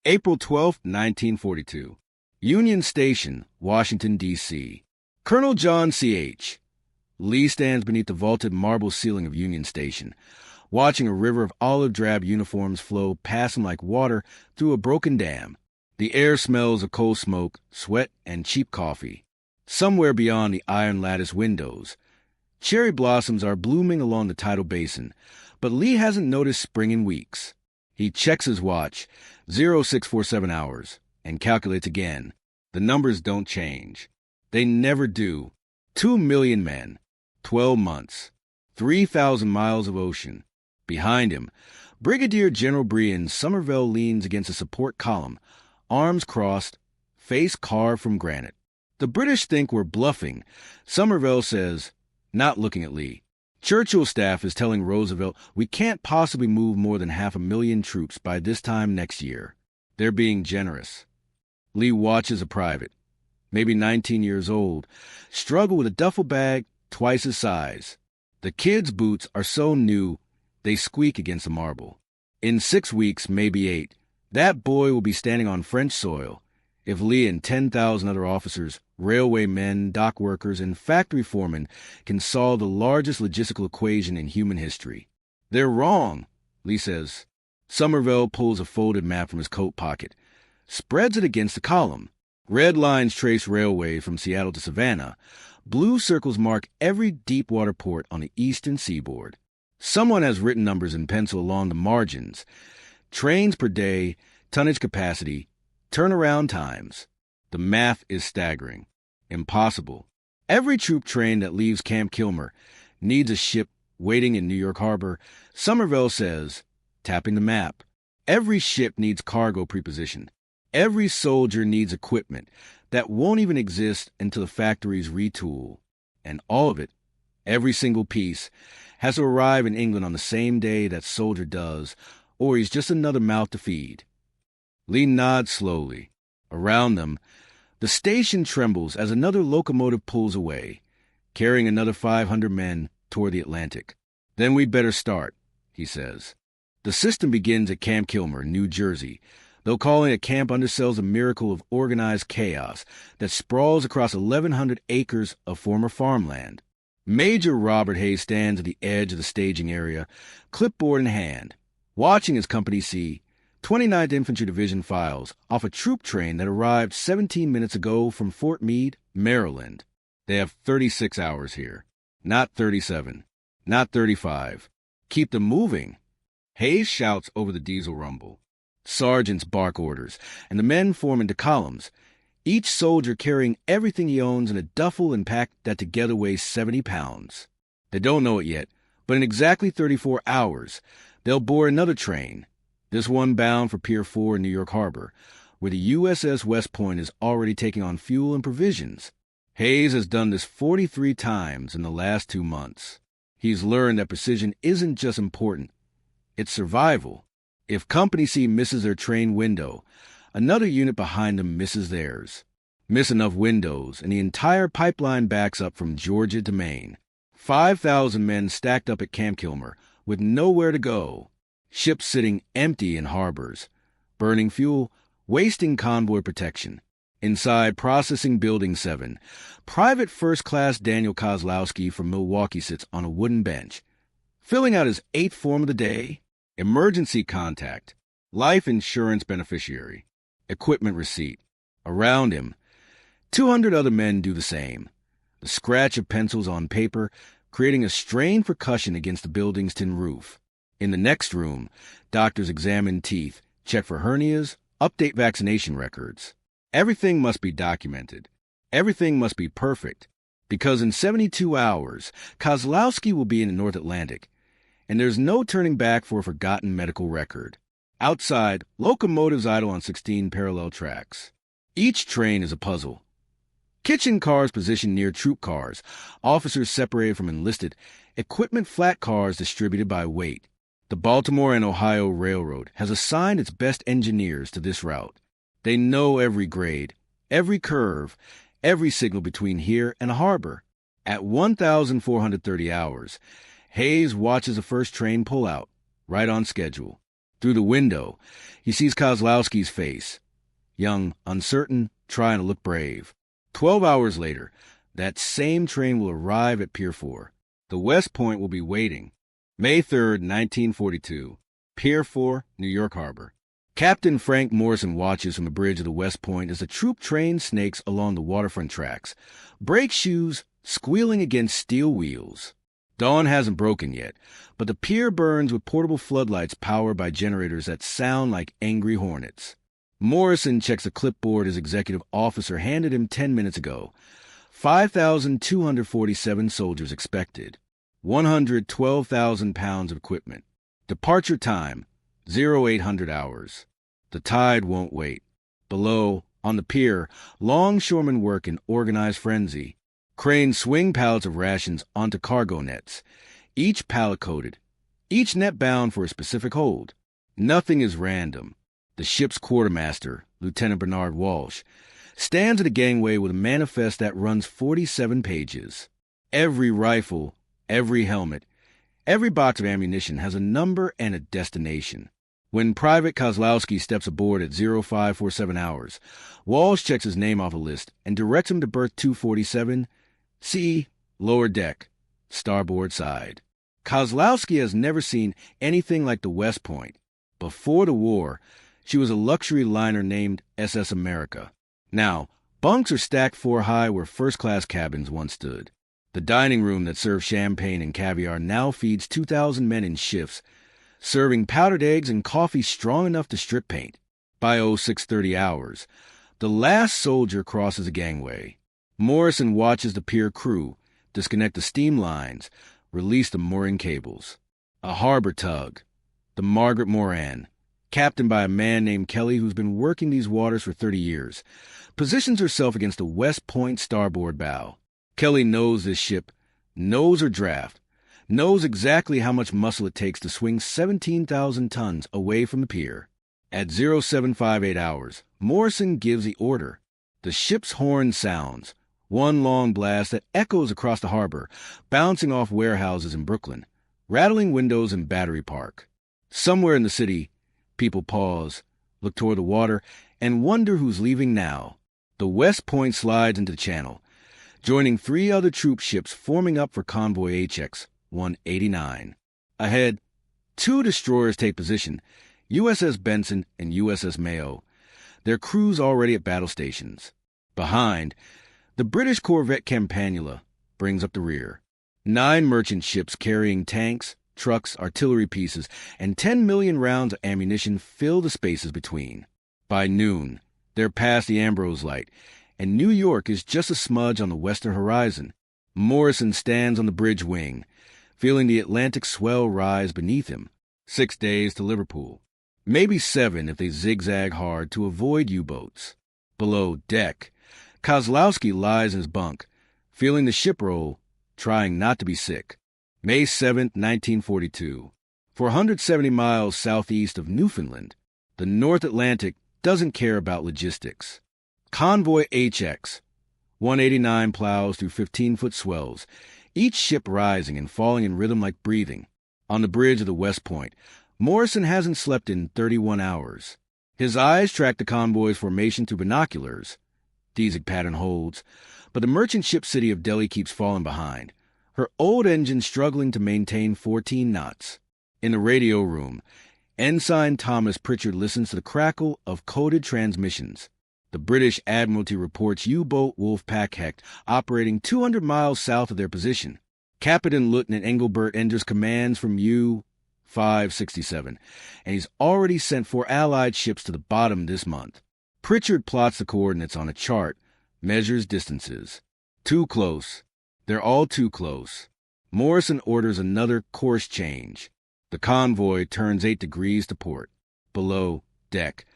April 12, 1942. Union Station, Washington, D.C. Colonel John C.H. Lee stands beneath the vaulted marble ceiling of Union Station, watching a river of olive-drab uniforms flow past him like water through a broken dam. The air smells of coal smoke, sweat, and cheap coffee. Somewhere beyond the iron lattice windows, cherry blossoms are blooming along the tidal basin, but Lee hasn't noticed spring in weeks. He checks his watch, 0647 hours, and calculates again. The numbers don't change. They never do. 2 million men, 12 months, 3,000 miles of ocean. Behind him, Brigadier General Brian Somerville leans against a support column, arms crossed, face carved from granite. The British think we're bluffing, Somerville says, not looking at Lee. Churchill's staff is telling Roosevelt we can't possibly move more than 500,000 troops by this time next year. They're being generous. Lee watches a private, maybe 19 years old, struggle with a duffel bag twice his size. The kid's boots are so new, they squeak against the marble. In 6 weeks, maybe 8, that boy will be standing on French soil. If Lee and 10,000 other officers, railway men, dock workers, and factory foremen can solve the largest logistical equation in human history. They're wrong, Lee says. Somerville pulls a folded map from his coat pocket, spreads it against the column. Red lines trace railways from Seattle to Savannah. Blue circles mark every deep-water port on the eastern seaboard. Someone has written numbers in pencil along the margins. Trains per day, tonnage capacity, turnaround times. The math is staggering. Impossible. Every troop train that leaves Camp Kilmer needs a ship waiting in New York Harbor, Somerville says, tapping the map. Every ship needs cargo prepositioned. Every soldier needs equipment that won't even exist until the factories retool. And all of it, every single piece, has to arrive in England on the same day that soldier does, or he's just another mouth to feed. Lee nods slowly. Around them, the station trembles as another locomotive pulls away, carrying another 500 men toward the Atlantic. Then we'd better start, he says. The system begins at Camp Kilmer, New Jersey, though calling it camp undersells a miracle of organized chaos that sprawls across 1,100 acres of former farmland. Major Robert Hayes stands at the edge of the staging area, clipboard in hand, watching his company see 29th Infantry Division files off a troop train that arrived 17 minutes ago from Fort Meade, Maryland. They have 36 hours here, not 37, not 35. Keep them moving. Hayes shouts over the diesel rumble. Sergeants bark orders, and the men form into columns, each soldier carrying everything he owns in a duffel and pack that together weighs 70 pounds. They don't know it yet, but in exactly 34 hours, they'll board another train, this one bound for Pier 4 in New York Harbor, where the USS West Point is already taking on fuel and provisions. Hayes has done this 43 times in the last 2 months. He's learned that precision isn't just important, it's survival. If Company C misses their train window, another unit behind them misses theirs. Miss enough windows, and the entire pipeline backs up from Georgia to Maine. 5,000 men stacked up at Camp Kilmer, with nowhere to go. Ships sitting empty in harbors, burning fuel, wasting convoy protection. Inside Processing Building 7, Private First Class Daniel Kozlowski from Milwaukee sits on a wooden bench, filling out his 8th form of the day. Emergency contact, life insurance beneficiary, equipment receipt. Around him, 200 other men do the same. The scratch of pencils on paper, creating a strained percussion against the building's tin roof. In the next room, doctors examine teeth, check for hernias, update vaccination records. Everything must be documented. Everything must be perfect, because in 72 hours, Kozlowski will be in the North Atlantic, and there's no turning back for a forgotten medical record. Outside, locomotives idle on 16 parallel tracks. Each train is a puzzle. Kitchen cars positioned near troop cars, officers separated from enlisted, equipment flat cars distributed by weight. The Baltimore and Ohio Railroad has assigned its best engineers to this route. They know every grade, every curve, every signal between here and a harbor. At 1,430 hours, Hayes watches the first train pull out, right on schedule. Through the window, he sees Kozlowski's face. Young, uncertain, trying to look brave. 12 hours later, that same train will arrive at Pier 4. The West Point will be waiting. May 3rd, 1942. Pier 4, New York Harbor. Captain Frank Morrison watches from the bridge of the West Point as the troop train snakes along the waterfront tracks, brake shoes squealing against steel wheels. Dawn hasn't broken yet, but the pier burns with portable floodlights powered by generators that sound like angry hornets. Morrison checks a clipboard his executive officer handed him 10 minutes ago. 5,247 soldiers expected. 112,000 pounds of equipment. Departure time, 0800 hours. The tide won't wait. Below, on the pier, longshoremen work in organized frenzy. Cranes swing pallets of rations onto cargo nets, each pallet coated, each net bound for a specific hold. Nothing is random. The ship's quartermaster, Lieutenant Bernard Walsh, stands at a gangway with a manifest that runs 47 pages. Every rifle, every helmet, every box of ammunition has a number and a destination. When Private Kozlowski steps aboard at 0547 hours, Walsh checks his name off a list and directs him to berth 247, C, lower deck, starboard side. Kozlowski has never seen anything like the West Point. Before the war, she was a luxury liner named SS America. Now, bunks are stacked 4 high where first-class cabins once stood. The dining room that serves champagne and caviar now feeds 2,000 men in shifts, serving powdered eggs and coffee strong enough to strip paint. By 0630 hours, the last soldier crosses a gangway. Morrison watches the pier crew disconnect the steam lines, release the mooring cables. A harbor tug, the Margaret Moran, captained by a man named Kelly who's been working these waters for 30 years, positions herself against the West Point starboard bow. Kelly knows this ship, knows her draft, knows exactly how much muscle it takes to swing 17,000 tons away from the pier. At 0758 hours, Morrison gives the order. The ship's horn sounds, one long blast that echoes across the harbor, bouncing off warehouses in Brooklyn, rattling windows in Battery Park. Somewhere in the city, people pause, look toward the water, and wonder who's leaving now. The West Point slides into the channel, joining 3 other troop ships forming up for convoy HX 189. Ahead, 2 destroyers take position, USS Benson and USS Mayo, their crews already at battle stations. Behind, the British corvette Campanula brings up the rear. 9 merchant ships carrying tanks, trucks, artillery pieces, and 10 million rounds of ammunition fill the spaces between. By noon, they're past the Ambrose Light, and New York is just a smudge on the western horizon. Morrison stands on the bridge wing, feeling the Atlantic swell rise beneath him. 6 days to Liverpool. Maybe 7 if they zigzag hard to avoid U-boats. Below deck, Kozlowski lies in his bunk, feeling the ship roll, trying not to be sick. May 7, 1942. 470 miles southeast of Newfoundland, the North Atlantic doesn't care about logistics. Convoy HX 189 plows through 15-foot swells, each ship rising and falling in rhythm like breathing. On the bridge of the West Point, Morrison hasn't slept in 31 hours. His eyes track the convoy's formation through binoculars. Diesig pattern holds, but the merchant ship city of Delhi keeps falling behind, her old engine struggling to maintain 14 knots. In the radio room, Ensign Thomas Pritchard listens to the crackle of coded transmissions. The British Admiralty reports U-boat Wolfpack Hecht operating 200 miles south of their position. Captain Lieutenant Engelbert enters commands from U-567, and he's already sent 4 Allied ships to the bottom this month. Pritchard plots the coordinates on a chart, measures distances. Too close. They're all too close. Morrison orders another course change. The convoy turns 8 degrees to port. Below deck,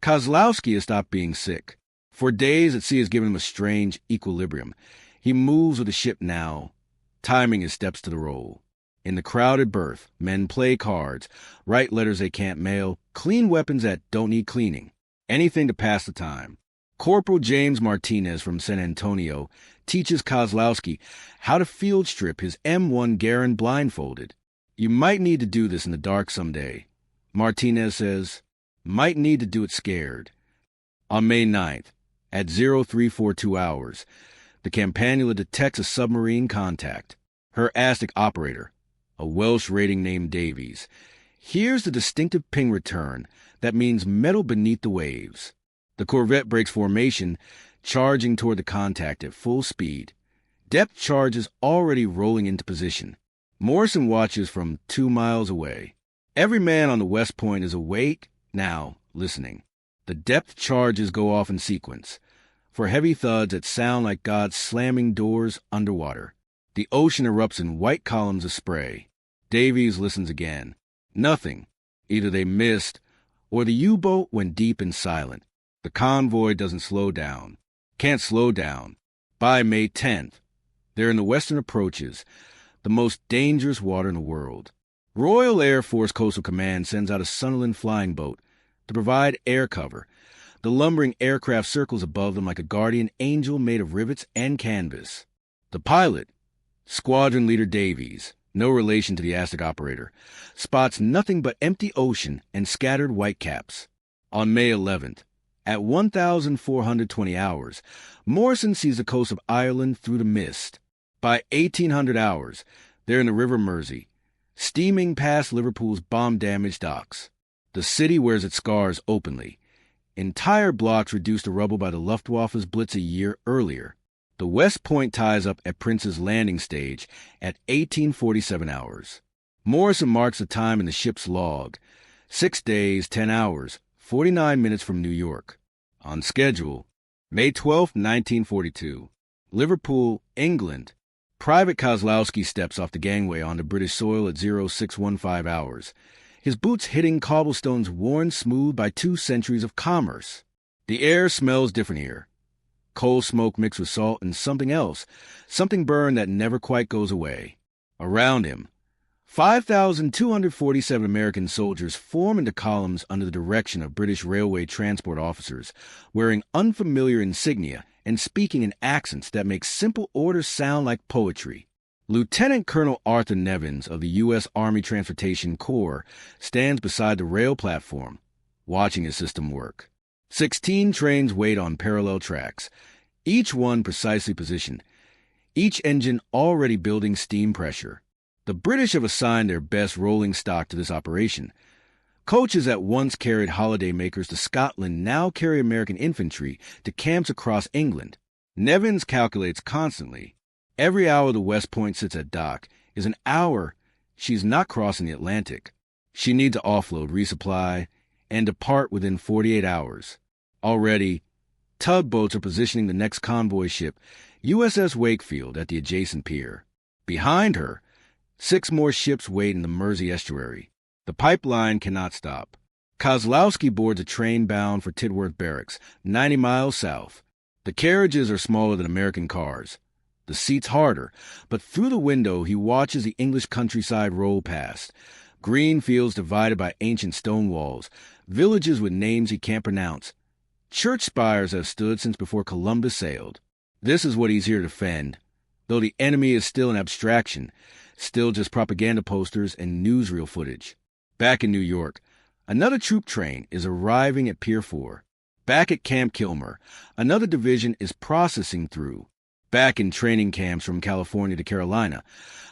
Kozlowski has stopped being sick. For days at sea has given him a strange equilibrium. He moves with the ship now, timing his steps to the roll. In the crowded berth, men play cards, write letters they can't mail, clean weapons that don't need cleaning. Anything to pass the time. Corporal James Martinez from San Antonio teaches Kozlowski how to field strip his M1 Garand blindfolded. You might need to do this in the dark someday. Martinez says, might need to do it scared. On May 9th, at 0342 hours, the Campanula detects a submarine contact. Her ASTIC operator, a Welsh rating named Davies, hears the distinctive ping return that means metal beneath the waves. The corvette breaks formation, charging toward the contact at full speed. Depth charges already rolling into position. Morrison watches from 2 miles away. Every man on the West Point is awake, now, listening. The depth charges go off in sequence, for heavy thuds that sound like God slamming doors underwater. The ocean erupts in white columns of spray. Davies listens again. Nothing. Either they missed, or the U-boat went deep and silent. The convoy doesn't slow down. Can't slow down. By May 10th, they're in the western approaches, the most dangerous water in the world. Royal Air Force Coastal Command sends out a Sunderland flying boat to provide air cover. The lumbering aircraft circles above them like a guardian angel made of rivets and canvas. The pilot, Squadron Leader Davies, no relation to the ASTIC operator, spots nothing but empty ocean and scattered whitecaps. On May 11th, at 1,420 hours, Morrison sees the coast of Ireland through the mist. By 1800 hours, they're in the River Mersey, steaming past Liverpool's bomb-damaged docks. The city wears its scars openly. Entire blocks reduced to rubble by the Luftwaffe's blitz a year earlier. The West Point ties up at Prince's Landing Stage at 1847 hours. Morrison marks the time in the ship's log. 6 days, 10 hours, 49 minutes from New York. On schedule, May 12, 1942. Liverpool, England. Private Kozlowski steps off the gangway onto British soil at 0615 hours. His boots hitting cobblestones worn smooth by 2 centuries of commerce. The air smells different here. Coal smoke mixed with salt and something else, something burned that never quite goes away. Around him, 5,247 American soldiers form into columns under the direction of British railway transport officers, wearing unfamiliar insignia and speaking in accents that make simple orders sound like poetry. Lieutenant Colonel Arthur Nevins of the U.S. Army Transportation Corps stands beside the rail platform, watching his system work. 16 trains wait on parallel tracks, each one precisely positioned, each engine already building steam pressure. The British have assigned their best rolling stock to this operation. Coaches that once carried holidaymakers to Scotland now carry American infantry to camps across England. Nevins calculates constantly. Every hour the West Point sits at dock is an hour she's not crossing the Atlantic. She needs to offload, resupply, and depart within 48 hours. Already, tugboats are positioning the next convoy ship, USS Wakefield, at the adjacent pier. Behind her, 6 more ships wait in the Mersey estuary. The pipeline cannot stop. Kozlowski boards a train bound for Tidworth Barracks, 90 miles south. The carriages are smaller than American cars. The seats harder, but through the window he watches the English countryside roll past. Green fields divided by ancient stone walls, villages with names he can't pronounce. Church spires have stood since before Columbus sailed. This is what he's here to defend, though the enemy is still an abstraction, still just propaganda posters and newsreel footage. Back in New York, another troop train is arriving at Pier 4. Back at Camp Kilmer, another division is processing through. Back in training camps from California to Carolina,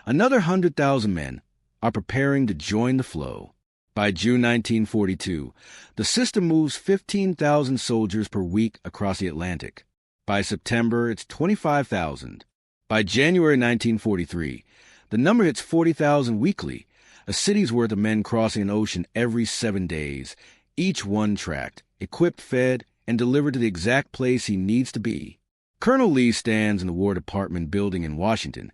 another 100,000 men are preparing to join the flow. By June 1942, the system moves 15,000 soldiers per week across the Atlantic. By September, it's 25,000. By January 1943, the number hits 40,000 weekly, a city's worth of men crossing an ocean every 7 days, each one tracked, equipped, fed, and delivered to the exact place he needs to be. Colonel Lee stands in the War Department building in Washington,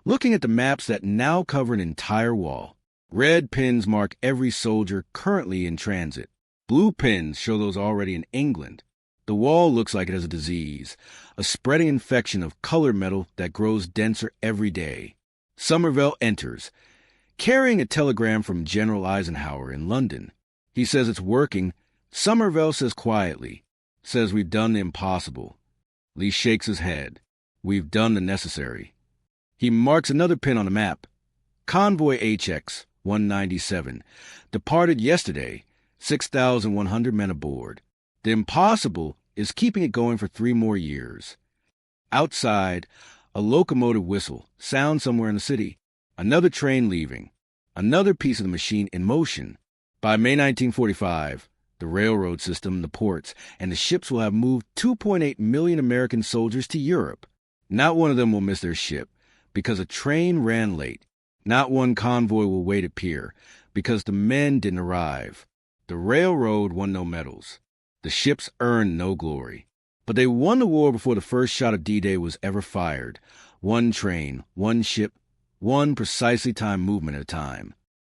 looking at the maps that now cover an entire wall. Red pins mark every soldier currently in transit. Blue pins show those already in England. The wall looks like it has a disease, a spreading infection of color metal that grows denser every day. Somerville enters, carrying a telegram from General Eisenhower in London. He says it's working. Somerville says quietly, says we've done the impossible. Lee shakes his head. We've done the necessary. He marks another pin on the map. Convoy HX 197, departed yesterday, 6,100 men aboard. The impossible is keeping it going for 3 more years. Outside, a locomotive whistle sounds somewhere in the city. Another train leaving. Another piece of the machine in motion. By May 1945, the railroad system, the ports, and the ships will have moved 2.8 million American soldiers to Europe. Not one of them will miss their ship because a train ran late. Not one convoy will wait at pier because the men didn't arrive. The railroad won no medals. The ships earned no glory. But they won the war before the first shot of D-Day was ever fired. One train, one ship, one precisely timed movement at a time.